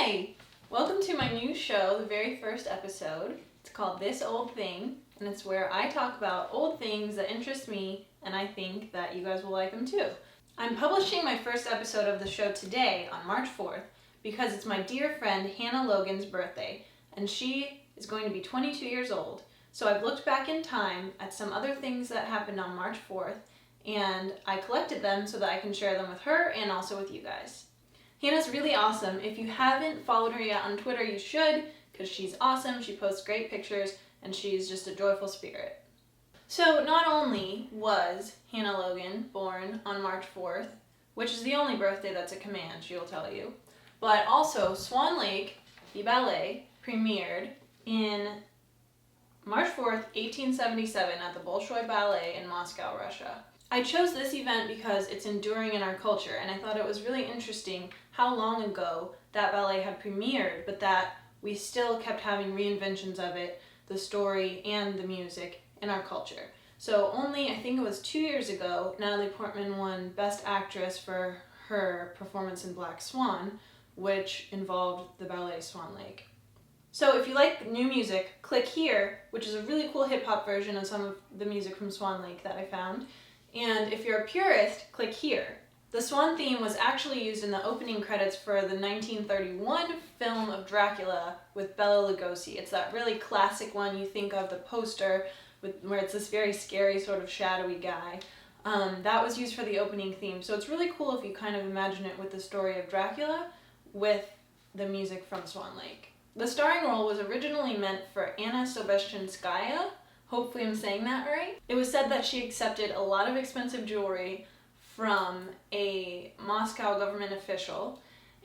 Hi! Welcome to my new show, the very first episode. It's called This Old Thing, and it's where I talk about old things that interest me, and I think that you guys will like them too. I'm publishing my first episode of the show today on March 4th because it's my dear friend Hannah Logan's birthday, and she is going to be 22 years old. So I've looked back in time at some other things that happened on March 4th, and I collected them so that I can share them with her and also with you guys. Hannah's really awesome. If you haven't followed her yet on Twitter, you should, because she's awesome. She posts great pictures, and she's just a joyful spirit. So not only was Hannah Logan born on March 4th, which is the only birthday that's a command, she'll tell you, but also Swan Lake, the ballet, premiered in March 4th, 1877 at the Bolshoi Ballet in Moscow, Russia. I chose this event because it's enduring in our culture, and I thought it was really interesting how long ago that ballet had premiered, but that we still kept having reinventions of it, the story and the music in our culture. So only, I think it was 2 years ago, Natalie Portman won Best Actress for her performance in Black Swan, which involved the ballet Swan Lake. So if you like new music, click here, which is a really cool hip-hop version of some of the music from Swan Lake that I found. And if you're a purist, click here. The Swan theme was actually used in the opening credits for the 1931 film of Dracula with Bela Lugosi. It's that really classic one you think of, the poster, where it's this very scary sort of shadowy guy. That was used for the opening theme. So it's really cool if you kind of imagine it with the story of Dracula with the music from Swan Lake. The starring role was originally meant for Anna Sobeshchenskaya. Hopefully I'm saying that right. It was said that she accepted a lot of expensive jewelry from a Moscow government official,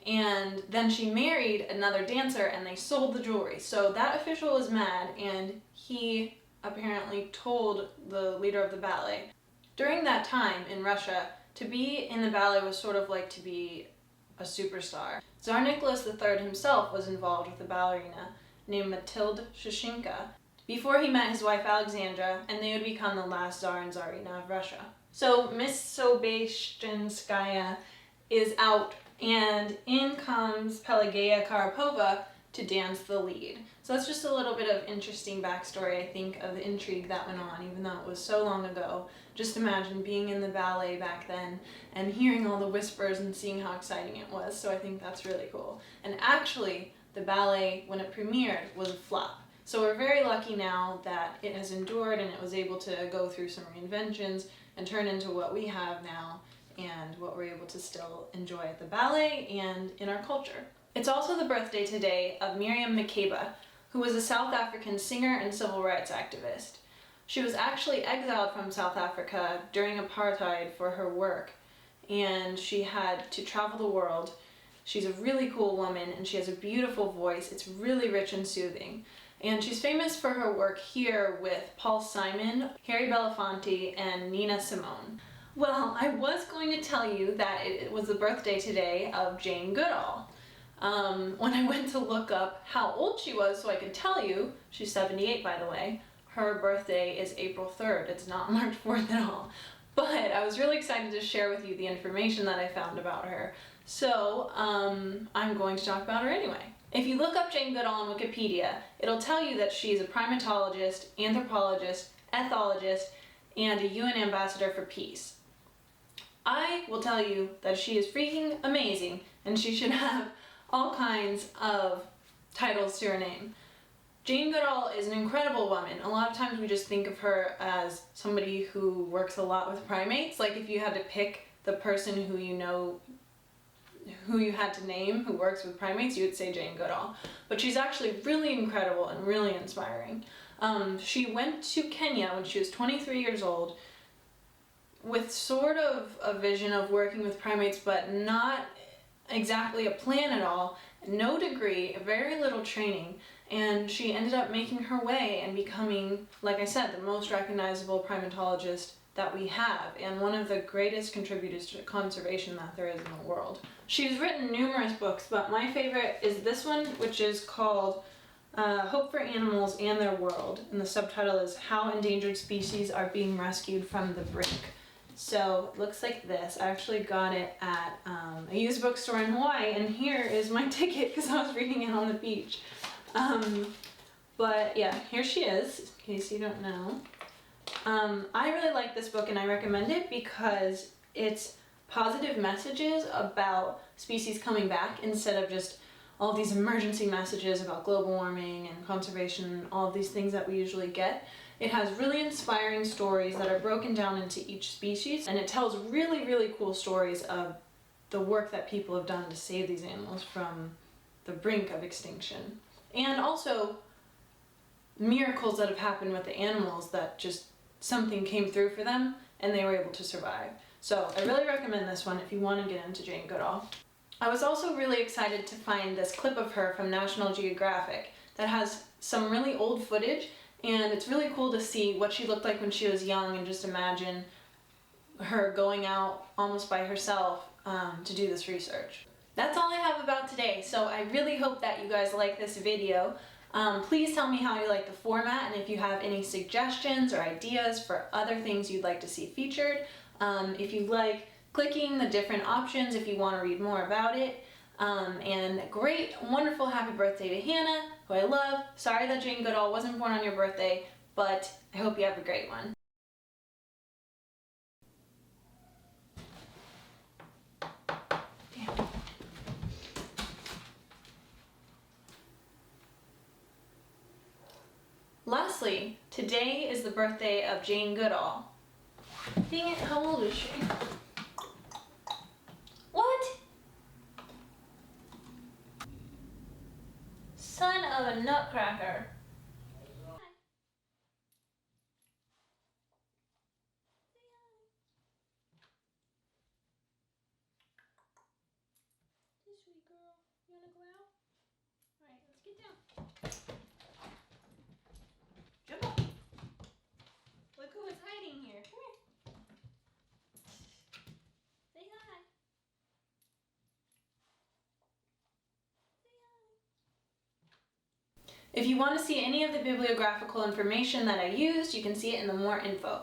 and then she married another dancer and they sold the jewelry. So that official was mad, and he apparently told the leader of the ballet. During that time in Russia, to be in the ballet was sort of like to be a superstar. Tsar Nicholas III himself was involved with a ballerina named Matilda Shushenka before he met his wife Alexandra, and they would become the last Tsar and Tsarina of Russia. So Miss Sobeshchenskaya is out, and in comes Pelageya Karapova to dance the lead. So that's just a little bit of interesting backstory, I think, of the intrigue that went on, even though it was so long ago. Just imagine being in the ballet back then and hearing all the whispers and seeing how exciting it was. So I think that's really cool. And actually, the ballet, when it premiered, was a flop. So we're very lucky now that it has endured and it was able to go through some reinventions and turn into what we have now and what we're able to still enjoy at the ballet and in our culture. It's also the birthday today of Miriam Makeba, who was a South African singer and civil rights activist. She was actually exiled from South Africa during apartheid for her work, and she had to travel the world. She's a really cool woman, and she has a beautiful voice. It's really rich and soothing. And she's famous for her work here with Paul Simon, Harry Belafonte, and Nina Simone. Well, I was going to tell you that it was the birthday today of Jane Goodall. When I went to look up how old she was so I could tell you, she's 78 by the way, her birthday is April 3rd. It's not March 4th at all. But I was really excited to share with you the information that I found about her. So I'm going to talk about her anyway. If you look up Jane Goodall on Wikipedia, it'll tell you that she's a primatologist, anthropologist, ethologist, and a UN ambassador for peace. I will tell you that she is freaking amazing, and she should have all kinds of titles to her name. Jane Goodall is an incredible woman. A lot of times we just think of her as somebody who works a lot with primates. Like if you had to pick the person who you know, who you had to name who works with primates, you would say Jane Goodall. But she's actually really incredible and really inspiring. She went to Kenya when she was 23 years old with sort of a vision of working with primates, but not exactly a plan at all, no degree, very little training, and she ended up making her way and becoming, like I said, the most recognizable primatologist that we have, and one of the greatest contributors to conservation that there is in the world. She's written numerous books, but my favorite is this one, which is called Hope for Animals and Their World, and the subtitle is How Endangered Species Are Being Rescued from the Brink. So it looks like this. I actually got it at a used bookstore in Hawaii, and here is my ticket because I was reading it on the beach. But yeah, here she is, in case you don't know. I really like this book and I recommend it because it's positive messages about species coming back instead of just all these emergency messages about global warming and conservation, all of these things that we usually get. It has really inspiring stories that are broken down into each species, and it tells really, really cool stories of the work that people have done to save these animals from the brink of extinction. And also miracles that have happened with the animals, that just something came through for them and they were able to survive. So I really recommend this one if you want to get into Jane Goodall. I was also really excited to find this clip of her from National Geographic that has some really old footage, and it's really cool to see what she looked like when she was young and just imagine her going out almost by herself to do this research. That's all I have about today, so I really hope that you guys like this video. Please tell me how you like the format and if you have any suggestions or ideas for other things you'd like to see featured. If you like clicking the different options, if you want to read more about it. And great, wonderful happy birthday to Hannah, who I love. Sorry that Jane Goodall wasn't born on your birthday, but I hope you have a great one. Lastly, today is the birthday of Jane Goodall. Dang it, how old is she? What? Son of a nutcracker. Hey, sweet girl. You wanna go out? Alright, let's get down. Jump up. Look who is hiding here. Come here. Say hi. Say hi. If you want to see any of the bibliographical information that I used, you can see it in the More Info.